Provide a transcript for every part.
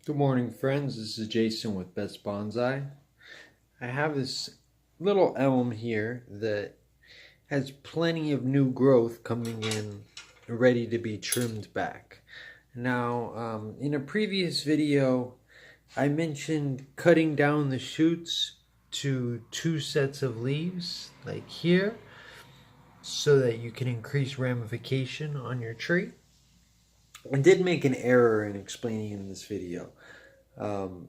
Good morning, friends. This is Jason with Best Bonsai. I have this little elm here that has plenty of new growth coming in, ready to be trimmed back. Now, in a previous video, I mentioned cutting down the shoots to 2 sets of leaves, like here, so that you can increase ramification on your tree. I did make an error in explaining in this video. Um,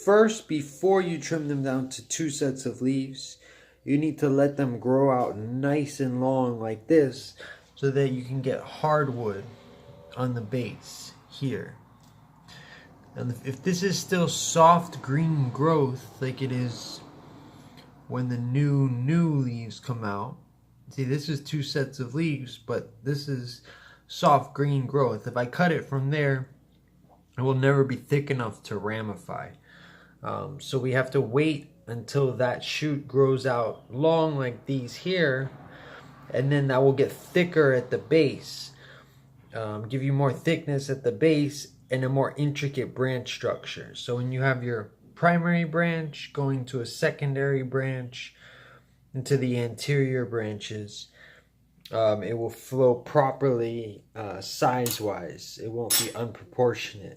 First, before you trim them down to 2 sets of leaves, you need to let them grow out nice and long like this so that you can get hardwood on the base here. And if this is still soft green growth like it is when the new leaves come out, see, this is 2 sets of leaves, but this is soft green growth. If I cut it from there, it will never be thick enough to ramify. So we have to wait until that shoot grows out long like these here, and then that will get thicker at the base, give you more thickness at the base and a more intricate branch structure. So when you have your primary branch going to a secondary branch into the anterior branches, it will flow properly size-wise. It won't be unproportionate.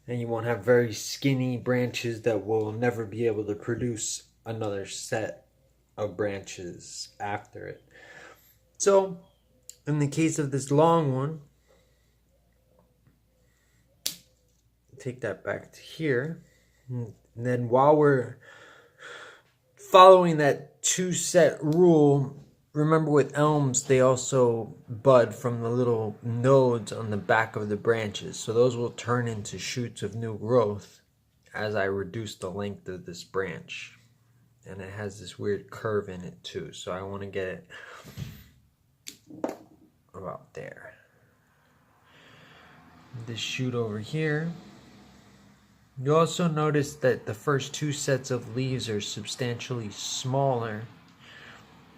And you won't have very skinny branches that will never be able to produce another set of branches after it. So, in the case of this long one, take that back to here. And then while we're following that 2-set rule, remember with elms, they also bud from the little nodes on the back of the branches. So those will turn into shoots of new growth as I reduce the length of this branch. And it has this weird curve in it too. So I want to get it about there. This shoot over here. You also notice that the first 2 sets of leaves are substantially smaller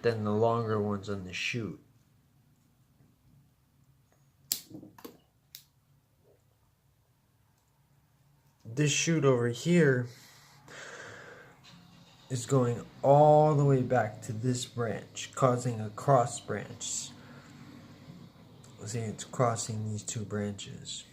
than the longer ones on the shoot. This shoot over here is going all the way back to this branch, causing a cross branch. See, it's crossing these 2 branches.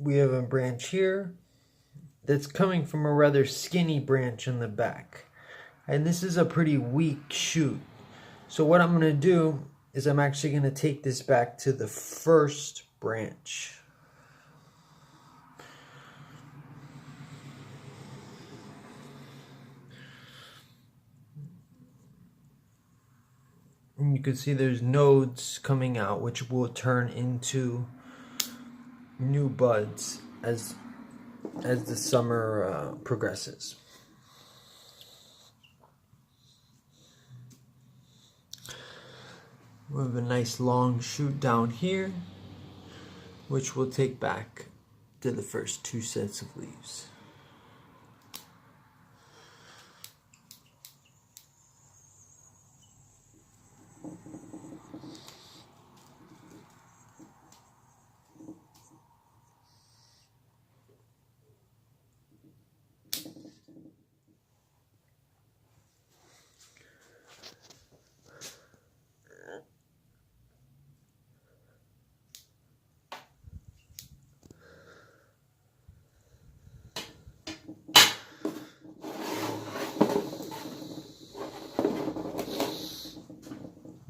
We have a branch here that's coming from a rather skinny branch in the back. And this is a pretty weak shoot. So what I'm going to do is I'm actually going to take this back to the first branch. And you can see there's nodes coming out which will turn into new buds as the summer progresses. We have a nice long shoot down here, which we'll take back to the first 2 sets of leaves.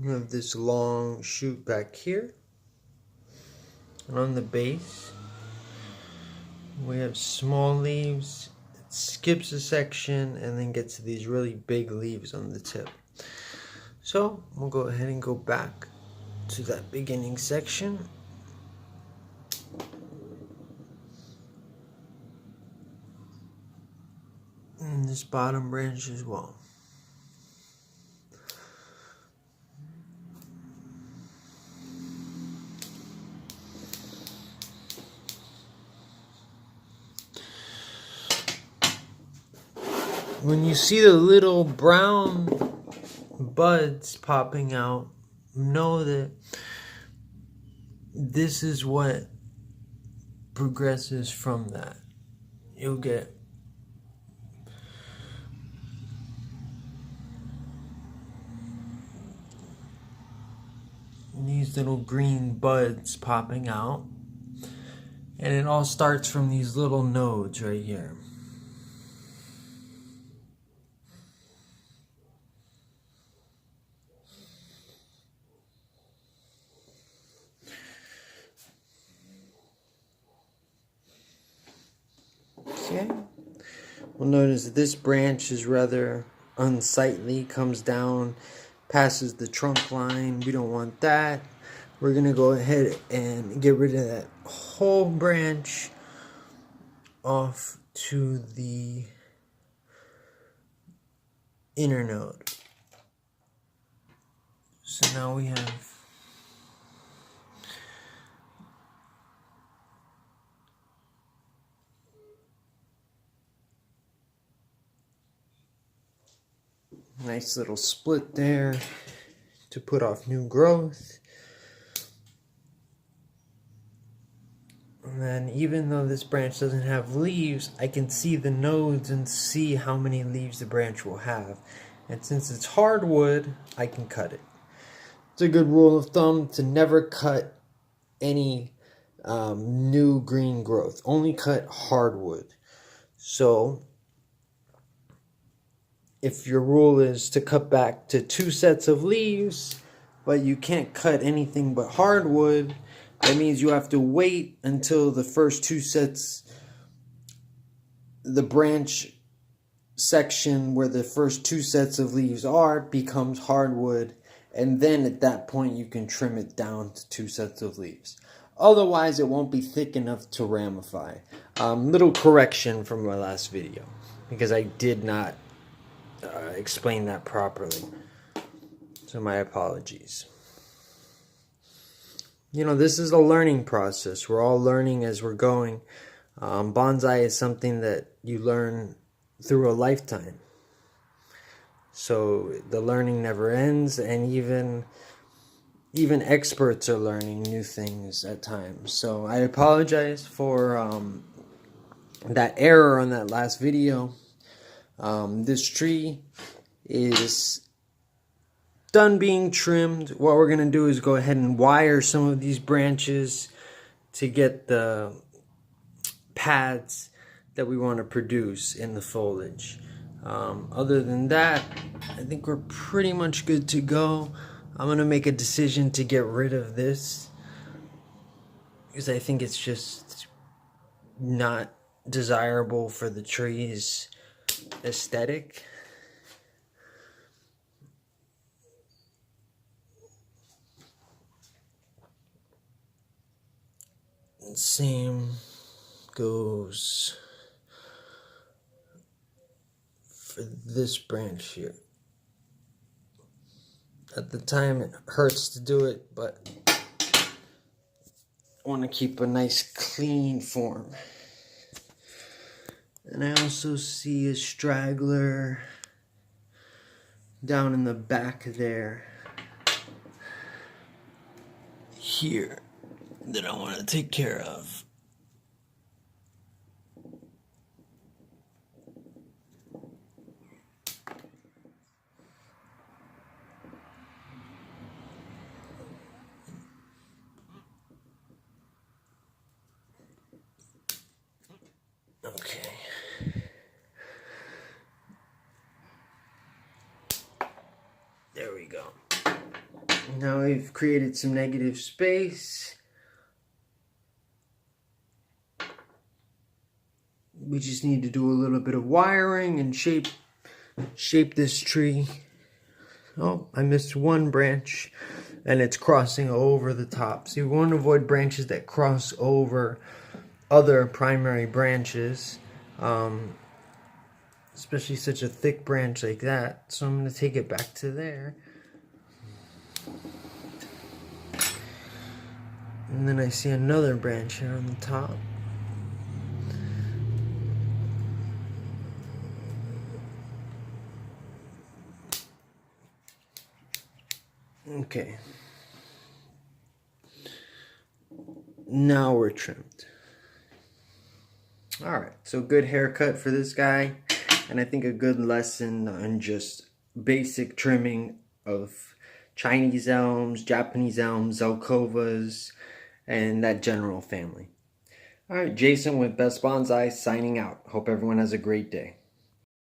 We have this long shoot back here, and on the base we have small leaves. It skips a section and then gets to these really big leaves on the tip. So we'll go ahead and go back to that beginning section. And this bottom branch as well. when you see the little brown buds popping out, know that this is what progresses from that. You'll get these little green buds popping out, and it all starts from these little nodes right here. Okay, we'll notice that this branch is rather unsightly, comes down, passes the trunk line. We don't want that. We're going to go ahead and get rid of that whole branch off to the inner node. So now we have nice little split there to put off new growth. And then even though this branch doesn't have leaves, I can see the nodes and see how many leaves the branch will have. And since it's hardwood, I can cut it. It's a good rule of thumb to never cut any new green growth. Only cut hardwood. So if your rule is to cut back to 2 sets of leaves, but you can't cut anything but hardwood, that means you have to wait until the first 2 sets, the branch section where the first 2 sets of leaves are, becomes hardwood, and then at that point you can trim it down to 2 sets of leaves. Otherwise, it won't be thick enough to ramify. Little correction from my last video, because I did not explain that properly. So my apologies. You know, this is a learning process. We're all learning as we're going. Bonsai is something that you learn through a lifetime. So the learning never ends, and even experts are learning new things at times. So I apologize for that error on that last video. This tree is done being trimmed. What we're going to do is go ahead and wire some of these branches to get the pads that we want to produce in the foliage. Other than that, I think we're pretty much good to go. I'm going to make a decision to get rid of this because I think it's just not desirable for the tree's aesthetic. And same goes for this branch here. At the time it hurts to do it, but I want to keep a nice clean form. And I also see a straggler down in the back there, here, that I want to take care of. Okay. There we go. Now we've created some negative space. We just need to do a little bit of wiring and shape this tree. Oh, I missed one branch and it's crossing over the top. So we want to avoid branches that cross over other primary branches, especially such a thick branch like that. So I'm going to take it back to there. And then I see another branch here on the top. Okay. Now we're trimmed. Alright, so good haircut for this guy. And I think a good lesson on just basic trimming of Chinese elms, Japanese elms, Zelkovas, and that general family. Alright, Jason with Best Bonsai signing out. Hope everyone has a great day.